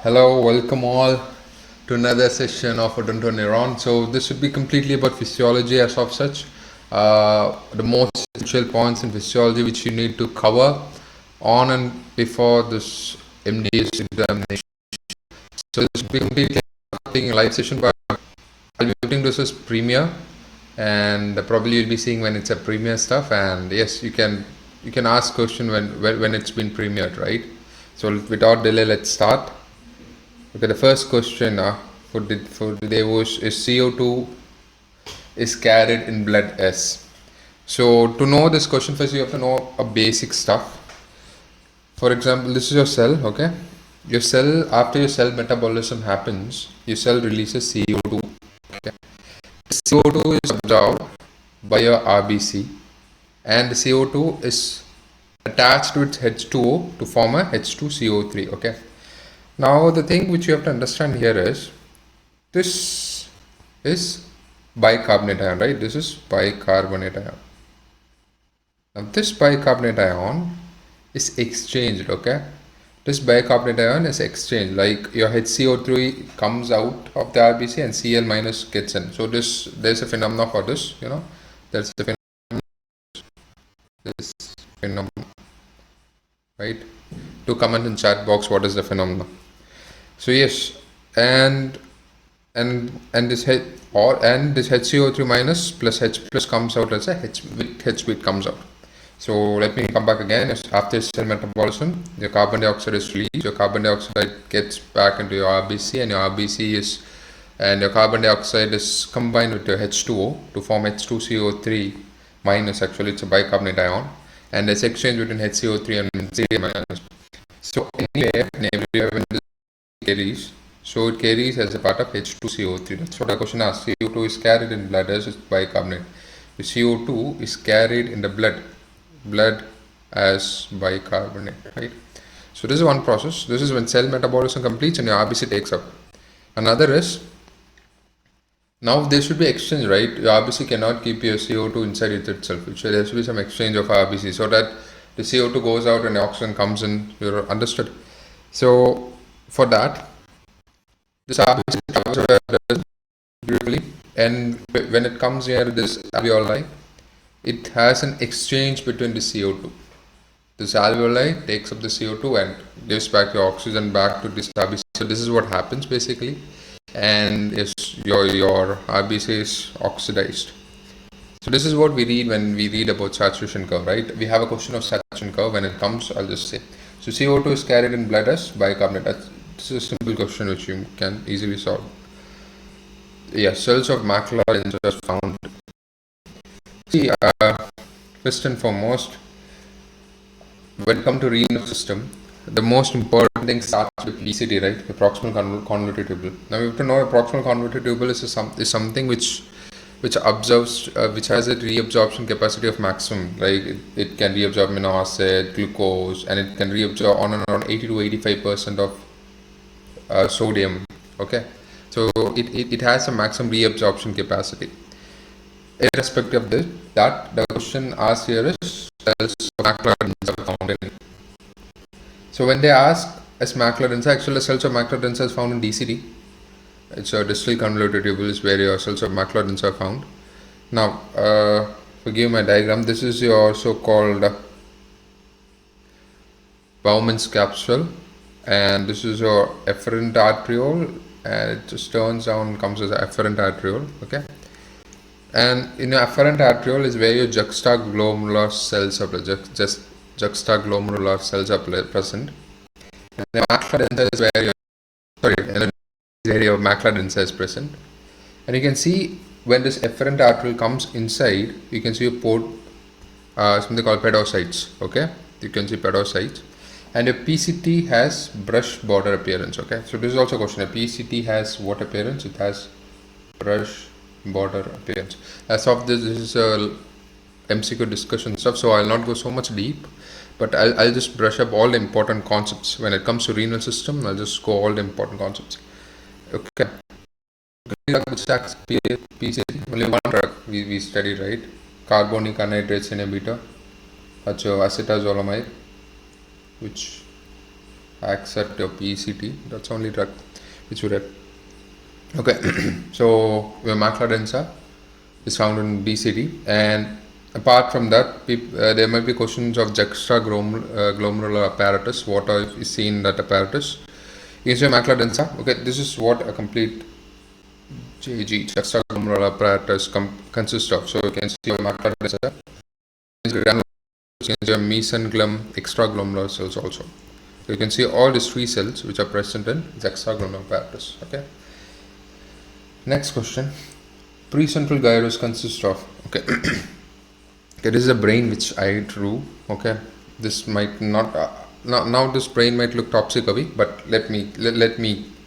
Hello, welcome all to another session of Odontoneuron. So this would be completely about physiology as of such. The most essential points in physiology which you need to cover on and before this MD's examination. So this will be completely taking a live session, but I'll be putting this as premiere, and probably you'll be seeing when it's a premiere stuff. And yes, you can ask question when it's been premiered, right? So without delay, let's start. Okay, the first question for today was, is CO2 is carried in blood S? So to know this question, first you have to know a basic stuff. For example, this is your cell, okay? Your cell, after your cell metabolism happens, your cell releases CO2. Okay? CO2 is absorbed by your RBC, and the CO2 is attached with H2O to form a H2CO3, okay? Now the thing which you have to understand here is, this is bicarbonate ion, right? This is bicarbonate ion. Now this bicarbonate ion is exchanged, okay? This bicarbonate ion is exchanged, like your HCO3 comes out of the RBC and Cl minus gets in. So there's a phenomenon for this, there's the phenomenon, right? Do comment in chat box what is the phenomenon. So yes, and this HCO3 minus plus H plus comes out as a H bit comes out. So let me come back again. After cell metabolism, your carbon dioxide is released. Your carbon dioxide gets back into your RBC, and your carbon dioxide is combined with your H2O to form H2CO3 minus. Actually, it's a bicarbonate ion, and it's exchanged between HCO3 and Cl minus. So anyway, when this carries, so it carries as a part of H2CO3. That's what the question asks. CO2 is carried in blood as bicarbonate. The CO2 is carried in the blood as bicarbonate, right? So this is one process. This is when cell metabolism completes and your RBC takes up. Another is, now there should be exchange, right? Your RBC cannot keep your CO2 inside it itself. There should be some exchange of RBC so that the CO2 goes out and the oxygen comes in. You're understood? So for that, this RBC travels beautifully, and when it comes near this alveoli, it has an exchange between the CO2. This alveoli takes up the CO2 and gives back the oxygen back to this RBC. So this is what happens basically, and yes, your RBC is oxidized. So this is what we read when we read about saturation curve, right? We have a question of saturation curve. When it comes, I'll just say. So CO2 is carried in blood as bicarbonate. This is a simple question which you can easily solve. Yeah, cells of macula are found. See, first and foremost, when it comes to renal system, the most important thing starts with PCT, right? The proximal convoluted tubule. Now we have to know a proximal convoluted tubule is something which observes, which has a reabsorption capacity of maximum. Like it can reabsorb amino acid, glucose, and it can reabsorb on and around 80 to 85% of sodium. Okay, so it has a maximum reabsorption capacity. Irrespective of this, the question asked here is, cells of macular densa are found in. So when they ask as macular densa, actually cells of macular densa is found in DCD. It's a distal convoluted tubules where your cells of macular densa are found. Now, forgive my diagram. This is your so-called Bowman's capsule, and this is your efferent arteriole, and it just turns down and comes as an efferent arteriole. Okay. And in your afferent arteriole is where your juxtaglomerular cells are present. Juxtaglomerular cells are present. And the macular densa is where your macular densa is present. And you can see when this efferent arteriole comes inside, you can see a port, something called pedocytes. Okay, you can see pedocytes. And your PCT has brush border appearance. Okay, so this is also a question. A PCT has what appearance? It has brush border appearance. As of this is a MCQ discussion stuff, so I'll not go so much deep, but I'll just brush up all the important concepts. When it comes to renal system, I'll just go all the important concepts. Okay. Only one drug we studied, right? Carbonic anhydrase inhibitor, acetazolamide, which Accept your PCT. That's only drug which you read. Okay, so your macula densa is found in BCT, and apart from that, there might be questions of juxtaglomerular apparatus. What is seen in that apparatus? Is your macula densa? Okay, this is what a complete JG juxtaglomerular apparatus consists of. So you can see your macula densa, you can see your mesenchymal extraglomerular cells also. So you can see all these three cells which are present in juxtaglomerular apparatus. Okay. Next question. Precentral gyrus consists of. Okay. Okay, this is a brain which I drew. Okay. This might not. Now this brain might look topsy-turvy, but let me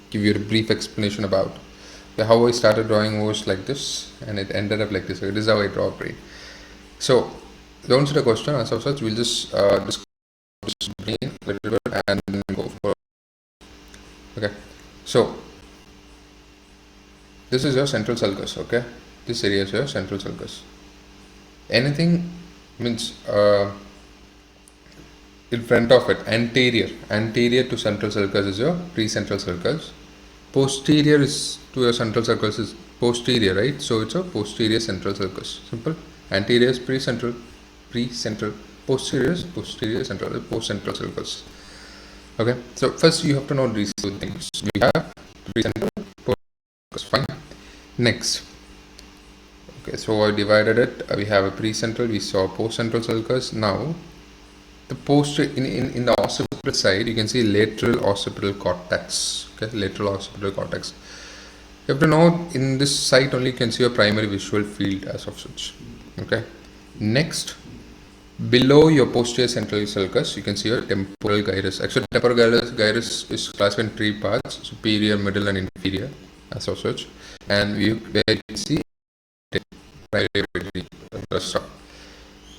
give you a brief explanation about how I started drawing was like this, and it ended up like this. So this is how I draw a brain. So don't answer the question as of such. We'll just discuss this brain a little bit and then go for. Okay. So this is your central sulcus. Okay. This area is your central sulcus. Anything means in front of it, anterior to central sulcus is your precentral sulcus. Posterior is to your central sulcus is posterior, right? So it's a posterior central sulcus. Simple. Anterior is precentral, posterior is posterior central, postcentral sulcus. Okay. So first you have to know these two things. We have precentral, postcentral. Fine. Next. Okay, so I divided it. We have a precentral. We saw postcentral sulcus. Now, the in the occipital side, you can see lateral occipital cortex. Okay, lateral occipital cortex. You have to know in this site only you can see a primary visual field as of such. Okay. Next, below your posterior central sulcus, you can see your temporal gyrus. Actually, temporal gyrus is classified in three parts: superior, middle, and inferior, as of such. And where you can see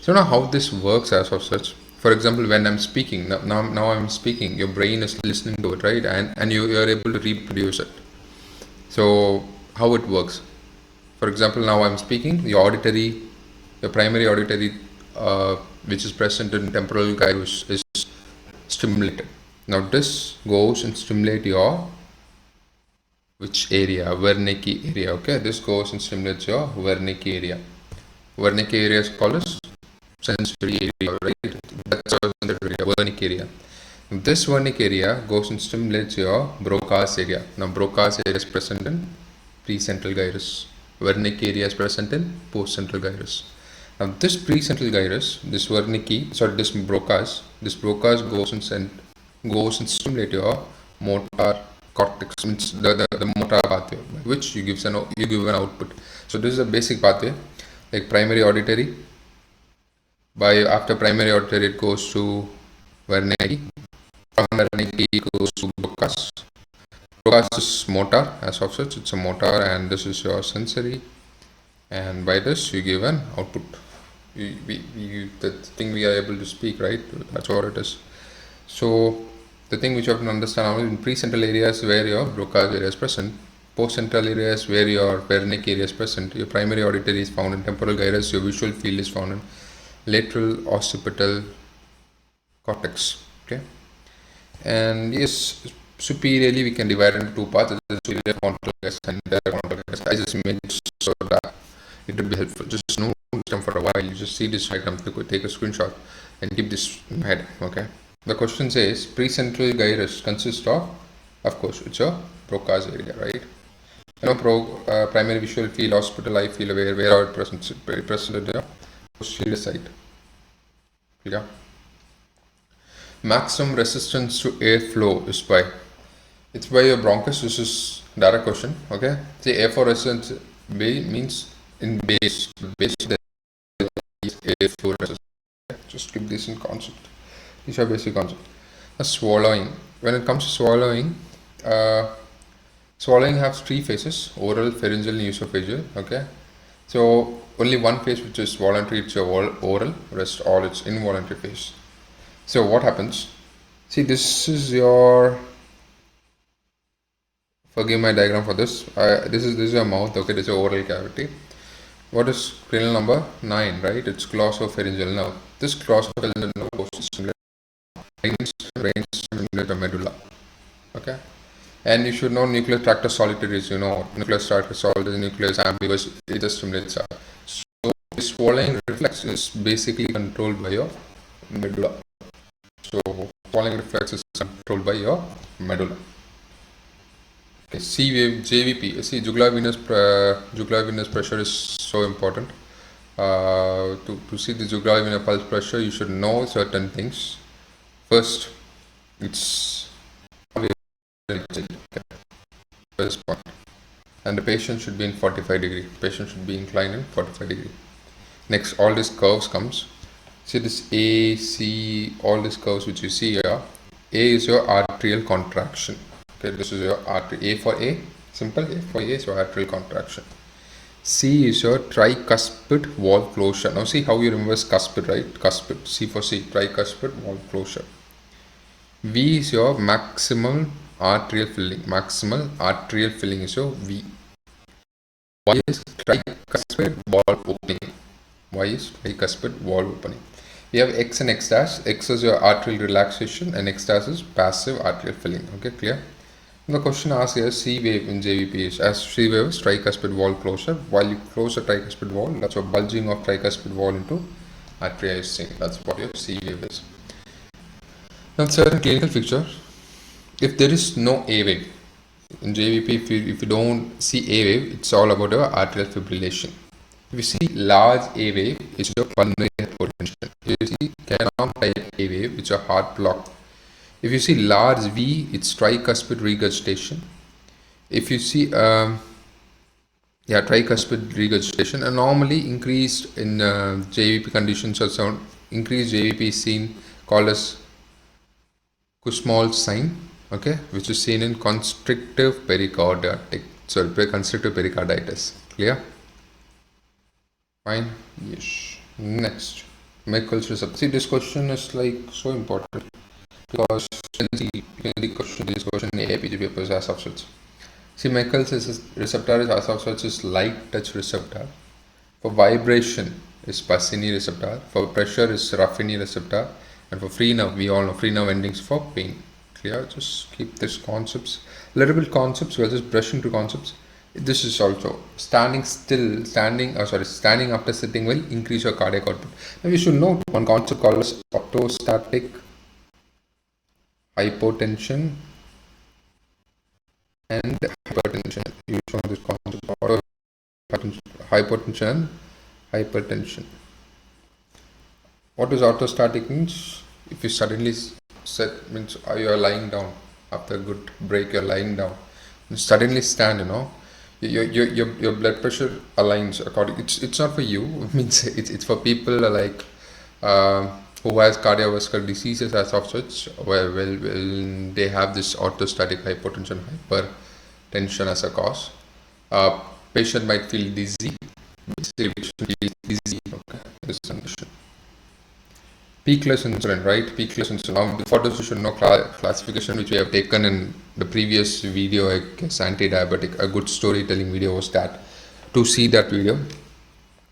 so now how this works as of such. For example, when I'm speaking, now I'm speaking, your brain is listening to it, right? And you are able to reproduce it. So how it works? For example, now I'm speaking, your primary auditory, which is present in temporal gyrus, is stimulated. Now this goes and stimulate your which area? Wernicke area. Okay, this goes and stimulates your Wernicke area. Wernicke area is called as sensory area, right? That's our sensory area, Wernicke area. This Wernicke area goes and stimulates your Broca's area. Now Broca's area is present in precentral gyrus. Wernicke area is present in postcentral gyrus. Now this precentral gyrus, this Broca's goes and stimulate your motor cortex, means the motor pathway, which you give an output. So this is a basic pathway, like primary auditory. After primary auditory, it goes to Wernicke. From Wernicke, it goes to Broca's. Broca's is motor, as of such, it's a motor, and this is your sensory. And by this, you give an output. The thing we are able to speak, right? That's what it is. So the thing which you have to understand now, in precentral areas where your Broca's area is present, postcentral areas where your Wernicke area is present, your primary auditory is found in temporal gyrus, your visual field is found in lateral occipital cortex. Okay, and yes, superiorly we can divide into two parts: the superior frontal gyrus and the frontal gyrus. I just made so that it would be helpful. Just know them for a while. You just see this diagram, take a screenshot, and keep this in your head. Okay. The question says precentral gyrus consists of course, it's your Broca's area, right? You know, primary visual field, occipital eye field, where are it present at the posterior side. Yeah. Maximum resistance to airflow is by. It's by your bronchus. This is direct question. Okay. The airflow resistance means in base the airflow resistance. Just keep this in concept. These are basic concepts. Swallowing. When it comes to swallowing, swallowing has three phases: oral, pharyngeal, and esophageal. Okay, so only one phase which is voluntary, it's your oral. Rest all it's involuntary phase. So what happens? See, this is your. Forgive my diagram for this. This is your mouth. Okay, this is your oral cavity. What is cranial number 9? Right? It's glossopharyngeal nerve. This glossopharyngeal nerve goes to stimulate brainstem, the medulla. Okay, and you should know nucleus tractus solitarius. You know nucleus tractus solitarius, nucleus ambiguous. It just stimulates. So this swallowing reflex is basically controlled by your medulla. So swallowing reflex is controlled by your medulla. Okay, C wave JVP. See, jugular venous pressure is so important. To see the jugular venous pulse pressure, you should know certain things. First, it's first point, and the patient should be in 45 degree. Patient should be inclined in 45 degree. Next, all these curves comes. See this A, C, all these curves which you see here. A is your arterial contraction. Okay, this is your artery. A for A, simple. A for A is your arterial contraction. C is your tricuspid valve closure. Now see how you remember cuspid, right? Cuspid. C for C, tricuspid valve closure. V is your maximal arterial filling. Maximal arterial filling is your V. Y is tricuspid valve opening. Y is tricuspid valve opening. We have X and X dash. X is your arterial relaxation and X dash is passive arterial filling. Okay, clear? The question asks here C wave in JVP is as C wave is tricuspid valve closure. While you close the tricuspid valve, that's a bulging of tricuspid valve into arteria. That's what your C wave is. Now, certain clinical picture. If there is no A wave in JVP, if you don't see A wave, it's all about your arterial fibrillation. If you see large A wave, it's your pulmonary hypertension. If you see cannon type A wave, it's a heart block. If you see large V, it's tricuspid regurgitation. If you see tricuspid regurgitation, and normally increased in JVP conditions or sound increased JVP is seen called as Kussmaul's sign, okay, which is seen in constrictive constrictive pericarditis. Clear? Fine. Yes. Next, Meckel's receptor. See, this question is like so important because the question AIPG papers as of such. See, Meckel's receptor is as of such is light touch receptor. For vibration is Pacini receptor. For pressure is Ruffini receptor. And for free nerve, we all know free nerve endings for pain. Clear? Just keep these concepts. Little bit concepts. We'll just brush into concepts. This is also standing after sitting will increase your cardiac output. Now you should know one concept called as orthostatic hypotension and hypertension. You show this concept hypertension. What does orthostatic means? If you suddenly means you are lying down after a good break, you're lying down. You suddenly stand, your blood pressure aligns according. It's not for you. It means it's for people like who has cardiovascular diseases as of such. Well, they have this orthostatic hypotension, hypertension as a cause. Patient might feel dizzy. Okay, this condition. Peakless insulin, right? Peakless insulin. Now, for this, you should know classification which we have taken in the previous video, I guess, anti-diabetic. A good storytelling video was that. To see that video,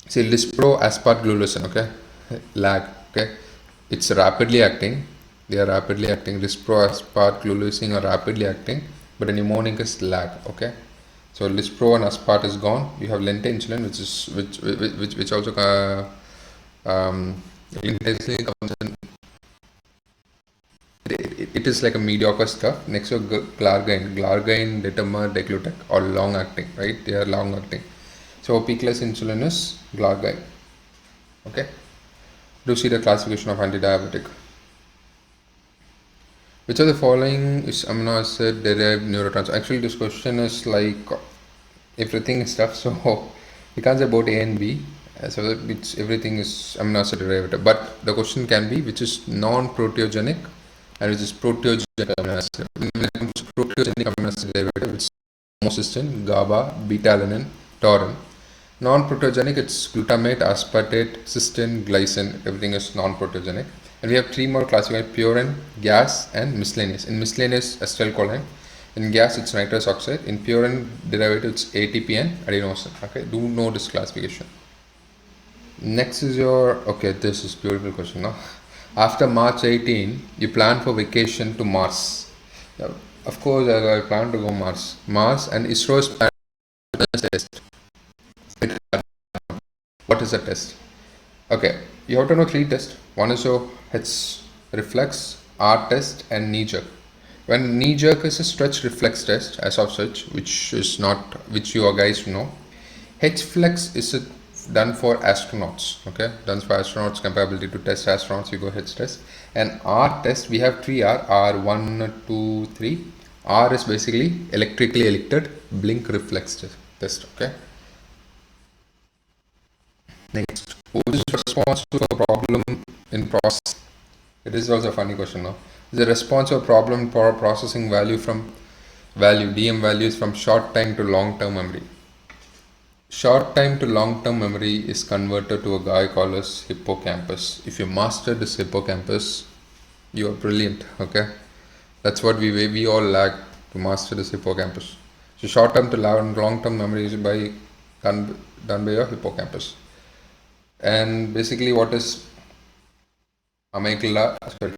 see Lispro, asparglulosin, okay? Lag, okay? It's rapidly acting. They are rapidly acting. Lispro, asparglulosin are rapidly acting, but the mnemonic is lag, okay? So Lispro and aspart is gone. You have lente insulin, which also it is like a mediocre stuff. Next to glargine, determer, deglutec, or long acting, right? They are long acting. So peakless insulin is glargine. Okay. Do see the classification of anti-diabetic. Which of the following is amino acid derived neurotransmitter? Actually, this question is like everything is stuff. So you can't say about A and B. So it's everything is amino acid derivative, but the question can be which is non-proteogenic and which is proteogenic amino acid. When it comes to proteogenic amino acid derivative, it's homocysteine, GABA, beta-alanine, taurine. Non-proteogenic, it's glutamate, aspartate, cysteine, glycine. Everything is non-proteogenic. And we have three more classified: purine, gas, and miscellaneous. In miscellaneous, acetylcholine. In gas, it's nitrous oxide. In purine derivative, it's ATP and adenosine. Okay, do know this classification. Next is your, okay, this is beautiful question now. After March 18, you plan for vacation to Mars. Yeah, of course, I plan to go Mars. Mars and ISRO's plan test. What is a test? Okay, you have to know three tests. One is your H reflex, R test, and knee jerk. When knee jerk is a stretch reflex test, as of such, which you guys know. H flex is done for astronauts. Okay, done for astronauts, capability to test astronauts. You go H test, and R test. We have three R. R1, 2, 3. R is basically electrically elected blink reflex test. Okay. Next, who is responsible for problem in process? It is also a funny question now. Is the responsible problem for processing DM values from short time to long term memory? Short time to long term memory is converted to a guy called as hippocampus. If you master this hippocampus, you are brilliant. Okay, that's what we all lack to master this hippocampus. So short term to long term memory is done by your hippocampus. And basically, what is amygdala? Sorry,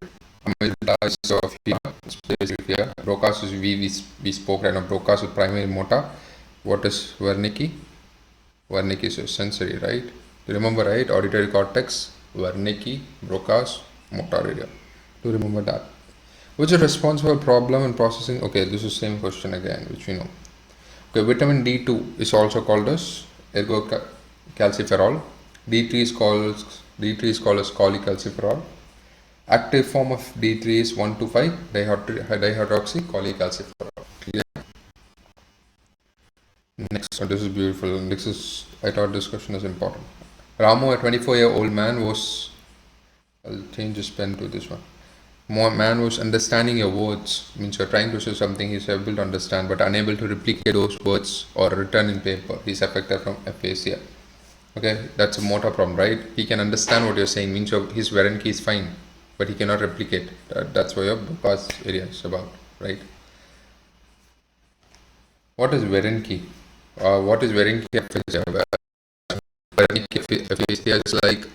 amygdala is fear. It's basically fear. Broca's is we spoke right now. Broca's is primary motor. What is Wernicke? Wernicke is sensory, right? You remember, right? Auditory cortex, Wernicke, Broca's, motor area. Do you remember that? Which is responsible for problem in processing? Okay, this is same question again, which we know. Okay, vitamin D2 is also called as ergocalciferol. D3 is called as cholecalciferol. Active form of D3 is 1,2,5 dihydroxy cholecalciferol. Clear? Next, so this is beautiful. I thought this question is important. Ramu, a 24-year-old man, I'll change his pen to this one. Man was understanding your words, means you're trying to say something, he's able to understand but unable to replicate those words or written in paper. He's affected from aphasia. Okay, that's a motor problem, right? He can understand what you're saying, means his Wernicke is fine, but he cannot replicate. That's what your Broca's area is about, right? What is Wernicke? What is Wernicke aphasia? Wernicke aphasia is like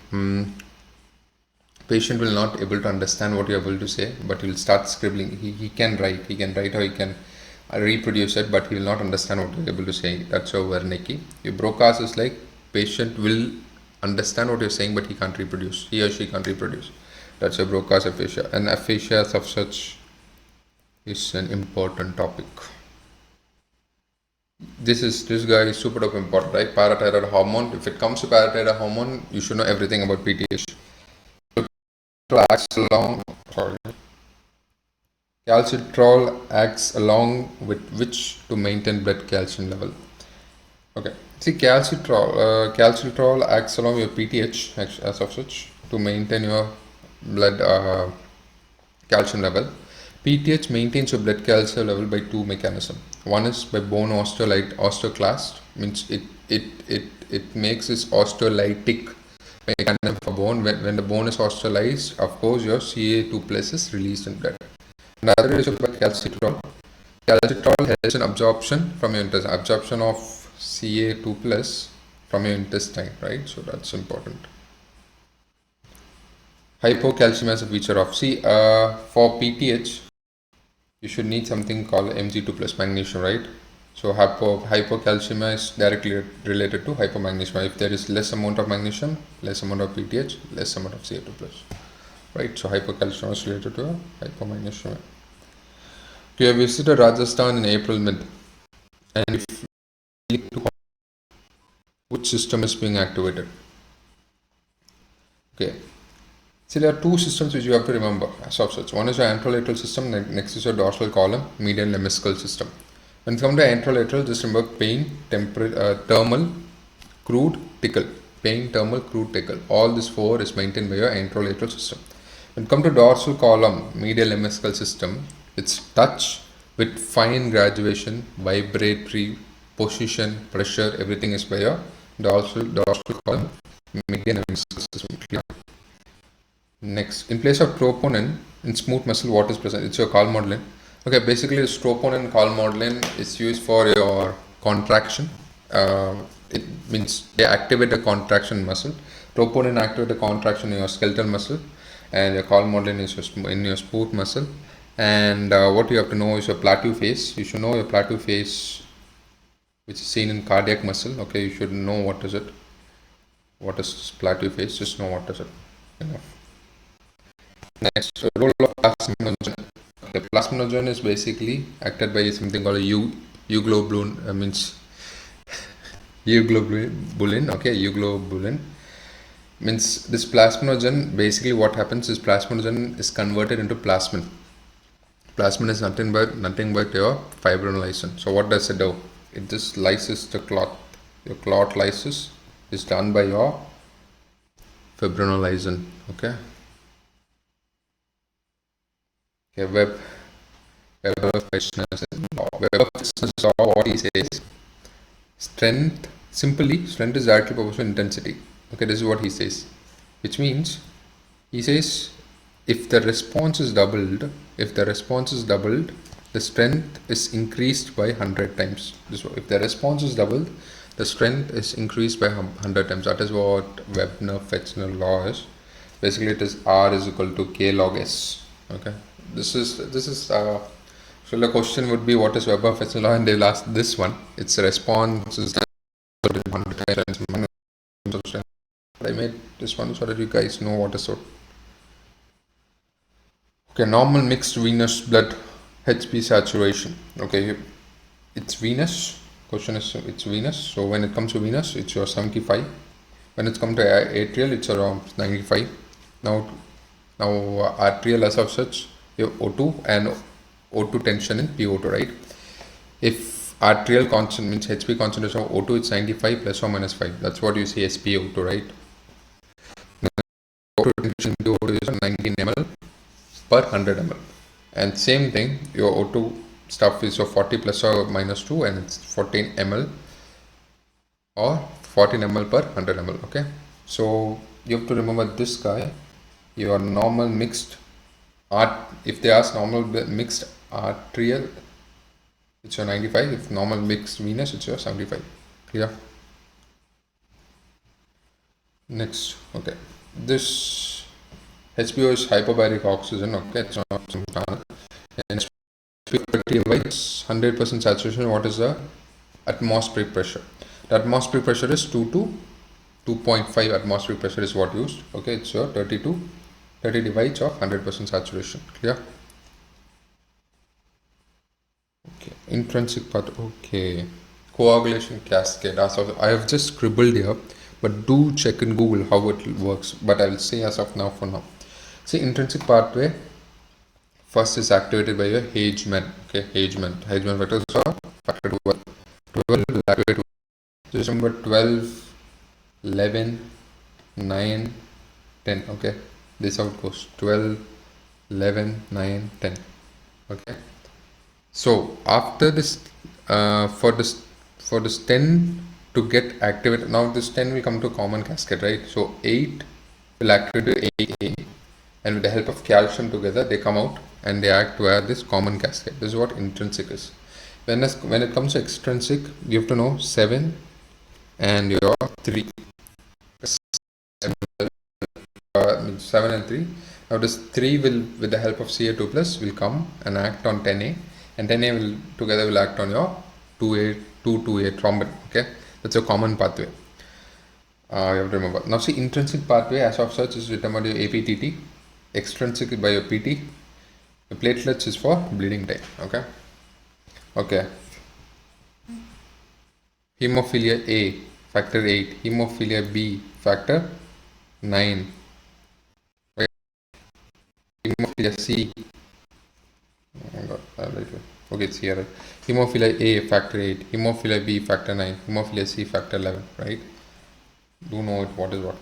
patient will not able to understand what you're able to say, but he will start scribbling. He can write or he can reproduce it, but he will not understand what you're able to say. That's your Wernicke. Your Broca's is like patient will understand what you're saying, but he can't reproduce. He or she can't reproduce. That's a Broca's aphasia. And aphasia of such is an important topic. This guy is super duper important, right? Parathyroid hormone. If it comes to parathyroid hormone, you should know everything about PTH. Calcitrol acts along with which to maintain blood calcium level. Okay. See, calcitrol acts along your PTH as of such to maintain your blood calcium level. PTH maintains your blood calcium level by two mechanisms. One is by bone osteoclast, means it makes this osteolytic mechanism for bone. When the bone is osteolyzed, of course your Ca2 plus is released in blood. Another is by calcitrol. Calcitrol helps in absorption from your intestine, absorption of Ca2 plus from your intestine, right? So that's important. Hypocalcemia is a feature of for PTH you should need something called Mg2 plus magnesium, right? So hypocalcemia is directly related to hypomagnesemia. If there is less amount of magnesium, less amount of PTH, less amount of Ca2 plus, right? So hypocalcemia is related to hypomagnesemia. You have visited Rajasthan in April mid, and if which system is being activated? Okay. So there are two systems which you have to remember as of such. One is your anterolateral system, next is your dorsal column, medial lemniscal system. When it comes to anterolateral, just remember pain, thermal, crude, tickle. Pain, thermal, crude, tickle. All this four is maintained by your anterolateral system. When it comes to dorsal column, medial lemniscal system, it's touch with fine graduation, vibratory, position, pressure, everything is by your dorsal column, medial lemniscal system. Next, in place of troponin in smooth muscle, what is present? It's your calmodulin. Okay, basically, this troponin calmodulin is used for your contraction. It means they activate the contraction muscle. Troponin activate the contraction in your skeletal muscle, and your column modeling is in your smooth muscle. And what you have to know is your plateau phase. You should know your plateau phase, which is seen in cardiac muscle. Okay, you should know what is it. What is plateau phase? Just know what is it. Enough. Next, role of plasminogen. The plasminogen is basically acted by something called a euglobulin. Means euglobulin. Okay, euglobulin means this plasminogen. Basically, what happens is plasminogen is converted into plasmin. Plasmin is nothing but your fibrinolysin. So what does it do? It just lyses the clot. Your clot lysis is done by your fibrinolysin. Okay. Okay. Weber Fitness law. What he says: strength is directly proportional to intensity. Okay, this is what he says, which means he says if the response is doubled, the strength is increased by 100 times. If the response is doubled, the strength is increased by 100 times. That is what Webner-Fechner law is. Basically, it is R is equal to K log S. Okay, this is so the question would be what is Weber-Fechner law, and they'll ask this one. Its response is 100 times. I made this one so that you guys know what is it. Okay, normal mixed venous blood HB saturation. Okay, it's venous. Question is it's venous. So when it comes to venous, it's your 75. When it comes to atrial, it's around 95. Now arterial as of such, you have O2 and O2 tension in PO2, right? If arterial constant means HB concentration of O2, it's 95 plus or minus 5. That's what you see as PO2, right? O2 tension in PO2 is 19 ml per 100 ml. And same thing, your O2 stuff is your 40 plus or minus 2 and it's 14 ml or 14 ml per 100 ml. Okay, so you have to remember this guy. Your normal mixed if they ask normal mixed arterial, it's your 95. If normal mixed venous, it's your 75. Clear? Next, okay, this HPO is hyperbaric oxygen. Okay, it's not some planet. And it's 100% saturation. What is the atmospheric pressure? The atmospheric pressure is 2 to 2.5 atmospheric pressure is what used. Okay, it's your 30 divides of 100% saturation. Clear? Okay, intrinsic part. Okay, coagulation cascade. I have just scribbled here, but do check in Google how it works. But I will say as of now for now. See, intrinsic pathway first is activated by your Hageman. Okay, Hageman factors are factor 12. 12 will activate. Just remember 12, 11, 9, 10. Okay, this how it goes: 12, 11, 9, 10. Okay, so after this, for this 10 to get activated, now this 10 will come to common cascade, right? So 8 will activate 8A, and with the help of calcium together they come out and they act via this common cascade. This is what intrinsic is. When it comes to extrinsic, you have to know 7 and your 3. 7 and 3. Now this 3 will, with the help of Ca2 plus, will come and act on 10A, and 10A will act on your 2A thrombin. Okay, that's a common pathway. You have to remember. Now see, intrinsic pathway as of such is determined by your APTT, extrinsic by your PT. The platelets is for bleeding time. Okay. Hemophilia A factor 8, hemophilia B factor 9, hemophilia C. Okay, it's here. Hemophilia A factor 8, hemophilia B factor 9, hemophilia C factor 11. Right? Do know it. What is what?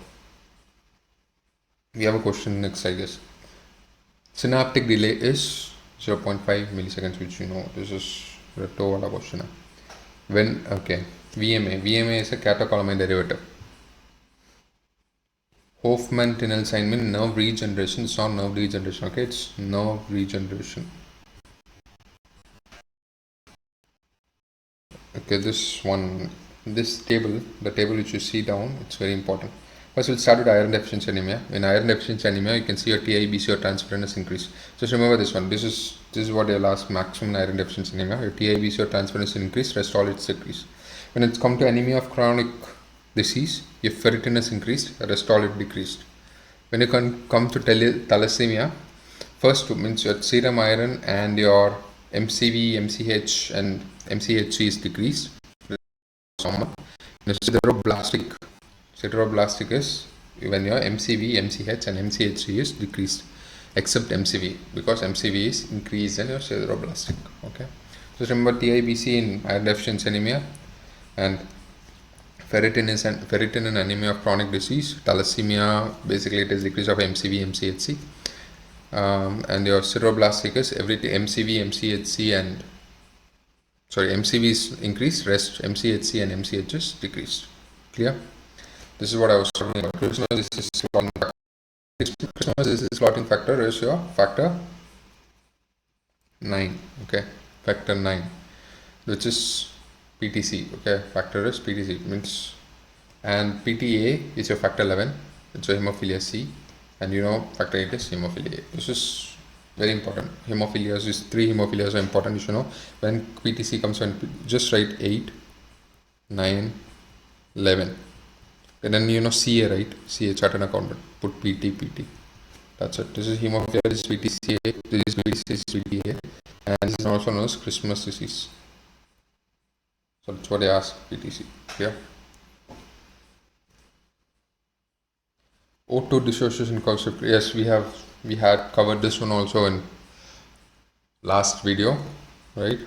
We have a question next, I guess. Synaptic delay is 0.5 milliseconds, which you know. This is a wala question. When VMA is a catecholamine derivative. Hoffmann-Tinel means nerve regeneration. It's not nerve degeneration. Okay, it's nerve regeneration. Okay, this table, the table which you see down, it's very important. First, we'll start with iron deficiency anemia. In iron deficiency anemia, you can see your TI-BC or transferrin is increased. Just remember this one. This is what they'll ask maximum iron deficiency anemia. Your TI-BC or transferrin is increased, rest all it's decreased. When it's come to anemia of chronic disease, your ferritin is increased, rest all it decreased. When you come to thalassemia, first two means your serum iron and your MCV, MCH, and MCHC is decreased. Sideroblastic is when your MCV, MCH, and MCHC is decreased, except MCV, because MCV is increased in your sideroblastic. Okay, so remember TIBC in iron deficiency anemia, and ferritin in anemia of chronic disease. Thalassemia, basically it is decrease of MCV, MCHC, and your sideroblastic is everything MCV, MCHC, and MCV is increased, rest MCHC and MCH is decreased. Clear? This is what I was talking about. This is clotting factor. This clotting factor is your factor 9. Okay, factor 9, which is PTC. Okay, factor is PTC means, and PTA is your factor 11. It's your hemophilia C, and you know factor 8 is hemophilia A. This is very important. Hemophilias is 3 hemophilias are important. You should know when PTC comes on. Just write 8, 9, 11. And then you know CA, right? CA, chartered accountant. Put PT. That's it. This is hemophilia. This is PTCA. This is PTC. This is PTA. And this is also known as Christmas disease. So that's what they ask, PTC. Yeah. O2 dissociation concept. Yes, we had covered this one also in last video, right?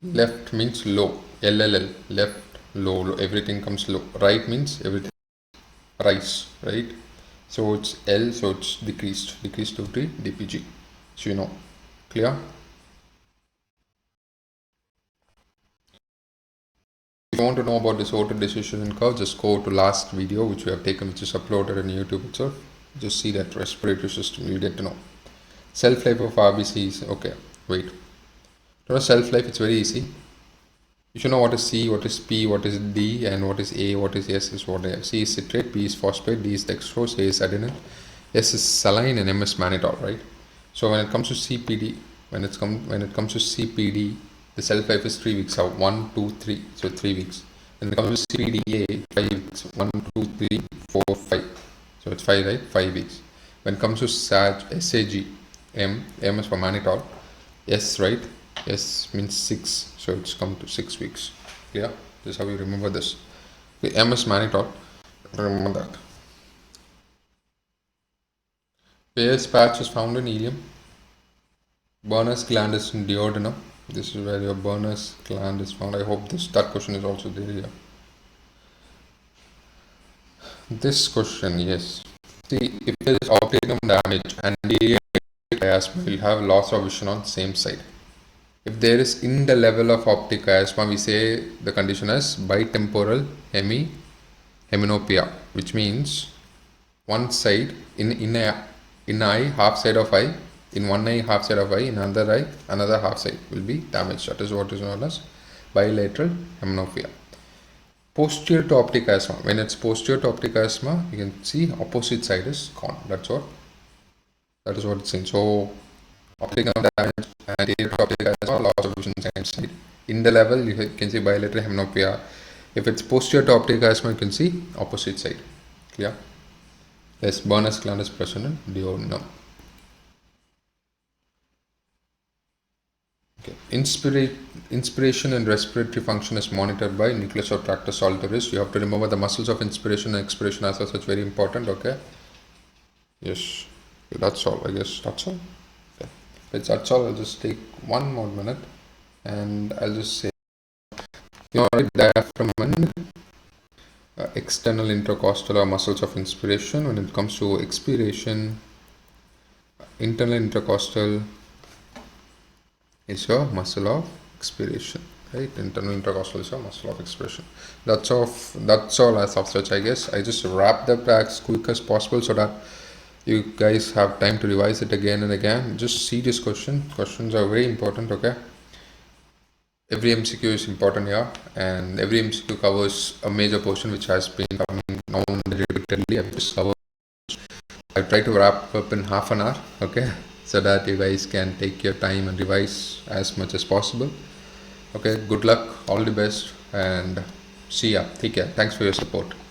Left means low. LLL, left, low. Everything comes low. Right means everything rise, right? So it's L, so it's decreased to 3 dpg. So you know, clear? If you want to know about this O2 dissociation curve, just go to last video which we have taken, which is uploaded on YouTube itself. Just see that respiratory system, you'll get to know. Self life of RBC is okay. Wait. To know self life, it's very easy. You should know what is C, what is P, what is D, and what is A, what is S is what they have. C is citrate, P is phosphate, D is dextrose, A is adenine, S is saline, and M is mannitol, right? So when it comes to CPD, when it comes to CPD, the self life is 3 weeks out. 1, 2, 3. So 3 weeks. When it comes to CPDA, 5 weeks. 1, 2, 3, 4, 5. So it's 5, right? 5 weeks. When it comes to SAG, M is for mannitol. S, right? S means 6. So it's come to 6 weeks. Yeah, this is how you remember this. The M is mannitol. Remember that. Peyer's patch is found in ileum. Burners gland is in duodenum. This is where your Burners gland is found. I hope that question is also there here. This question, yes. See, if there is opticum damage and chiasma, you'll have loss of vision on same side. If there is in the level of optic chiasma, we say the condition is bitemporal heminopia, which means one side in eye, half side of eye, in one eye, half side of eye, in another eye, another half side will be damaged. That is what is known as bilateral heminopia. Posterior to optic chiasma. When it's posterior to optic chiasma, you can see opposite side is gone. That is what it's saying. So optic damage and anterior to optic chiasma, loss of vision same side. In the level, you can see bilateral heminopia. If it's posterior to optic chiasma, you can see opposite side. Clear? Yes, Burners gland is present in duodenum. Okay. Inspiration and respiratory function is monitored by nucleus or tractus solitarius. You have to remember the muscles of inspiration and expiration as such, very important. Okay. Yes. Okay, that's all. I guess that's all. Okay. If that's all, I'll just take 1 more minute and I'll just say, diaphragm and external intercostal are muscles of inspiration. When it comes to expiration, internal intercostal is your muscle of expiration, right? Internal intercostal is your muscle of expiration. That's all as of such. I guess I just wrap that as quick as possible so that you guys have time to revise it again and again. Just see this question. Questions are very important. Okay, every MCQ is important here, and every MCQ covers a major portion which has been coming now in the repeated unexpectedly. I try to wrap up in half an hour, okay, so that you guys can take your time and revise as much as possible. Okay, good luck, all the best, and see ya. Take care. Thanks for your support.